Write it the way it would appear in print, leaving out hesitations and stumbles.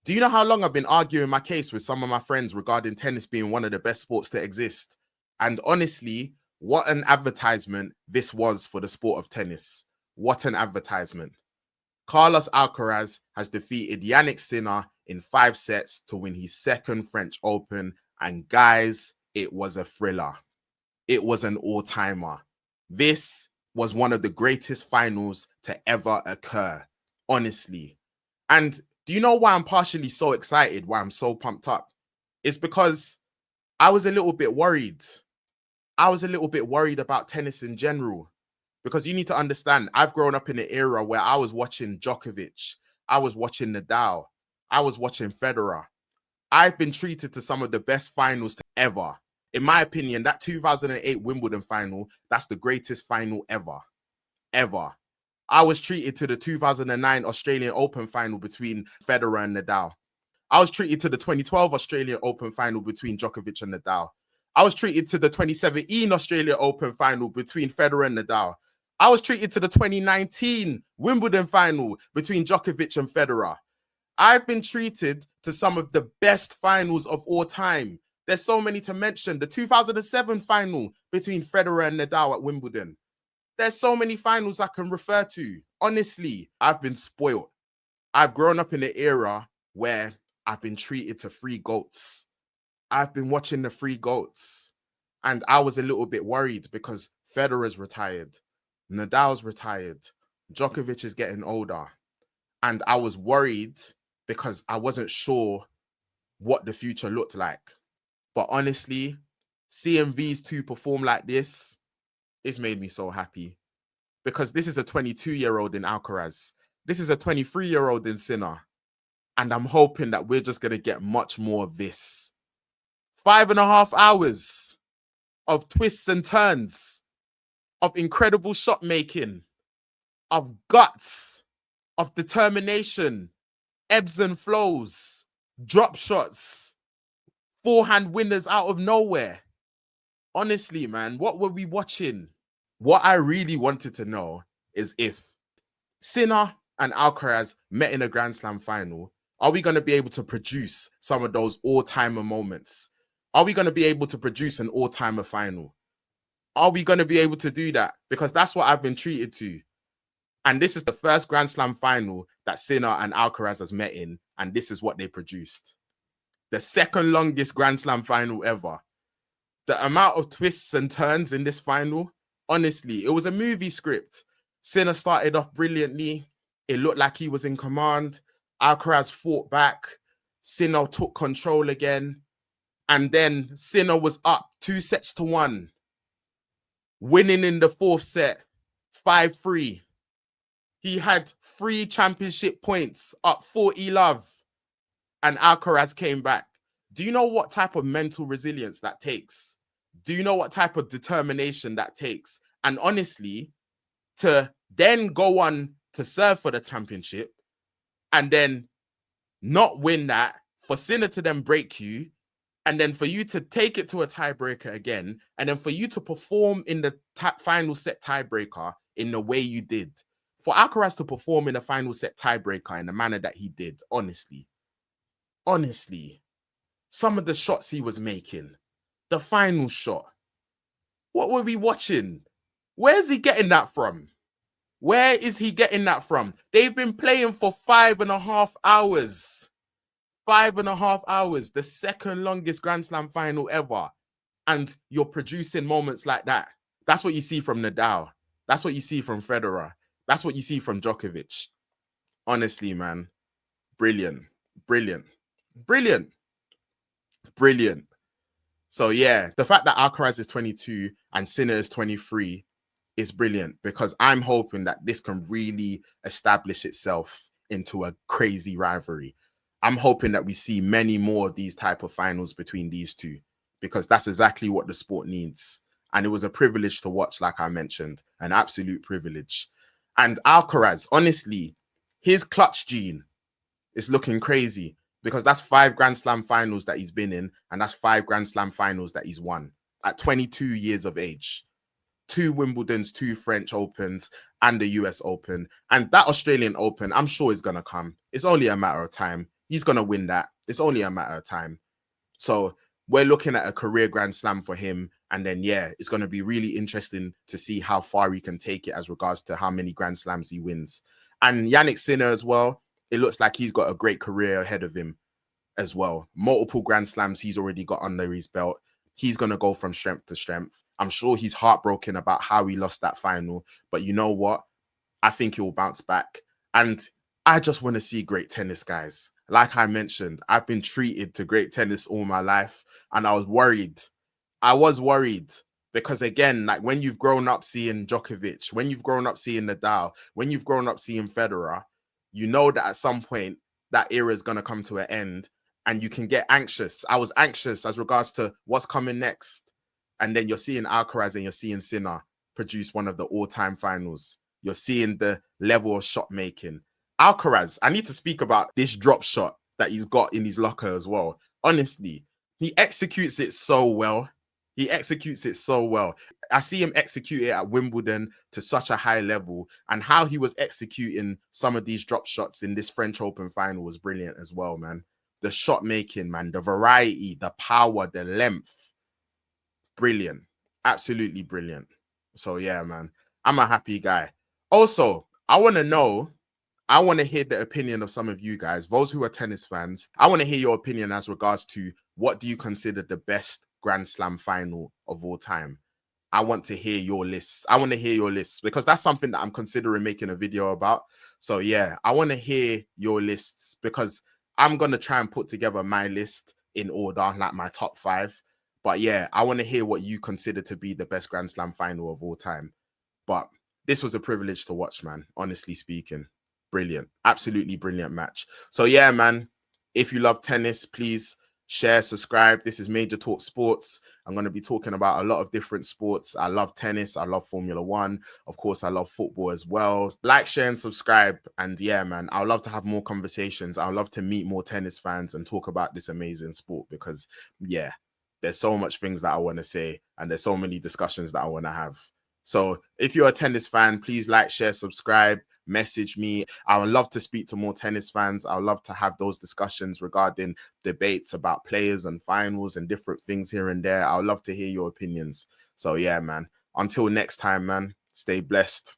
Do you know how long I've been arguing my case with some of my friends regarding tennis being one of the best sports to exist? And honestly, what an advertisement this was for the sport of tennis. What an advertisement. Carlos Alcaraz has defeated Yannick Sinner in 5 sets to win his second French Open. And guys, it was a thriller. It was an all-timer. This was one of the greatest finals to ever occur, honestly. And do you know why I'm partially so excited, why I'm so pumped up? It's because I was a little bit worried. I was a little bit worried about tennis in general. Because you need to understand, I've grown up in an era where I was watching Djokovic, I was watching Nadal, I was watching Federer. I've been treated to some of the best finals ever. In my opinion, that 2008 Wimbledon final, that's the greatest final ever. Ever. I was treated to the 2009 Australian Open final between Federer and Nadal. I was treated to the 2012 Australian Open final between Djokovic and Nadal. I was treated to the 2017 Australian Open final between Federer and Nadal. I was treated to the 2019 Wimbledon final between Djokovic and Federer. I've been treated to some of the best finals of all time. There's so many to mention. The 2007 final between Federer and Nadal at Wimbledon. There's so many finals I can refer to. Honestly, I've been spoiled. I've grown up in an era where I've been treated to 3 GOATs. I've been watching the 3 GOATs. And I was a little bit worried because Federer's retired. Nadal's retired. Djokovic is getting older. And I was worried because I wasn't sure what the future looked like. But honestly, seeing these two perform like this, it's made me so happy. Because this is a 22-year-old in Alcaraz. This is a 23-year-old in Sinner. And I'm hoping that we're just going to get much more of this. 5.5 hours of twists and turns, of incredible shot making, of guts, of determination, ebbs and flows, drop shots, forehand winners out of nowhere. Honestly, man, what were we watching? What I really wanted to know is if Sinner and Alcaraz met in a Grand Slam final, are we going to be able to produce some of those all-timer moments? Are we going to be able to produce an all-timer final? Are we going to be able to do that? Because that's what I've been treated to. And this is the first Grand Slam final that Sinner and Alcaraz has met in, and this is what they produced. The second longest Grand Slam final ever. The amount of twists and turns in this final, honestly, it was a movie script. Sinner started off brilliantly. It looked like he was in command. Alcaraz fought back. Sinner took control again. And then Sinner was up 2-1, winning in the 4th set, 5-3. He had 3 championship points, up 40 love, and Alcaraz came back. Do you know what type of mental resilience that takes? Do you know what type of determination that takes? And honestly, to then go on to serve for the championship and then not win that, for Sinner to then break you, and then for you to take it to a tiebreaker again, and then for you to perform in the final set tiebreaker in the way you did. For Alcaraz to perform in a final set tiebreaker in the manner that he did, honestly, some of the shots he was making, the final shot, what were we watching? Where's he getting that from? Where is he getting that from? They've been playing for 5.5 hours. 5.5 hours, the second longest Grand Slam final ever. And you're producing moments like that. That's what you see from Nadal. That's what you see from Federer. That's what you see from Djokovic. Honestly, man, brilliant, brilliant, brilliant, brilliant. So yeah, the fact that Alcaraz is 22 and Sinner is 23 is brilliant because I'm hoping that this can really establish itself into a crazy rivalry. I'm hoping that we see many more of these type of finals between these two because that's exactly what the sport needs. And it was a privilege to watch, like I mentioned, an absolute privilege. And Alcaraz, honestly, his clutch gene is looking crazy because that's 5 Grand Slam finals that he's been in, and that's 5 Grand Slam finals that he's won at 22 years of age. 2 Wimbledons, 2 French Opens, and the US Open. And that Australian Open, I'm sure is going to come. It's only a matter of time. He's going to win that. It's only a matter of time. So we're looking at a career Grand Slam for him. And then, yeah, it's going to be really interesting to see how far he can take it as regards to how many Grand Slams he wins. And Yannick Sinner as well, it looks like he's got a great career ahead of him as well. Multiple Grand Slams he's already got under his belt. He's going to go from strength to strength. I'm sure he's heartbroken about how he lost that final. But you know what? I think he'll bounce back. And I just want to see great tennis, guys. Like I mentioned, I've been treated to great tennis all my life, and I was worried. I was worried because, again, like when you've grown up seeing Djokovic, when you've grown up seeing Nadal, when you've grown up seeing Federer, you know that at some point that era is going to come to an end, and you can get anxious. I was anxious as regards to what's coming next. And then you're seeing Alcaraz and you're seeing Sinner produce one of the all-time finals. You're seeing the level of shot making. Alcaraz, I need to speak about this drop shot that he's got in his locker as well. Honestly, he executes it so well. He executes it so well. I see him execute it at Wimbledon to such a high level, and how he was executing some of these drop shots in this French Open final was brilliant as well, man. The shot making, man, the variety, the power, the length. Brilliant. Absolutely brilliant. So yeah, man, I'm a happy guy. Also, I want to hear the opinion of some of you guys, those who are tennis fans. I want to hear your opinion as regards to what do you consider the best Grand Slam final of all time. I want to hear your lists. I want to hear your lists because that's something that I'm considering making a video about. So yeah, I want to hear your lists because I'm going to try and put together my list in order, like my top 5. But yeah, I want to hear what you consider to be the best Grand Slam final of all time. But this was a privilege to watch, man, honestly speaking. Brilliant. Absolutely brilliant match. So yeah, man, if you love tennis, please share, subscribe. This is Major Talk Sports. I'm going to be talking about a lot of different sports. I love tennis. I love Formula One. Of course, I love football as well. Like, share, and subscribe. And yeah, man, I'd love to have more conversations. I'd love to meet more tennis fans and talk about this amazing sport because, yeah, there's so much things that I want to say and there's so many discussions that I want to have. So if you're a tennis fan, please like, share, subscribe, message me. I would love to speak to more tennis fans. I would love to have those discussions regarding debates about players and finals and different things here and there. I would love to hear your opinions. So yeah, man, until next time, man, stay blessed.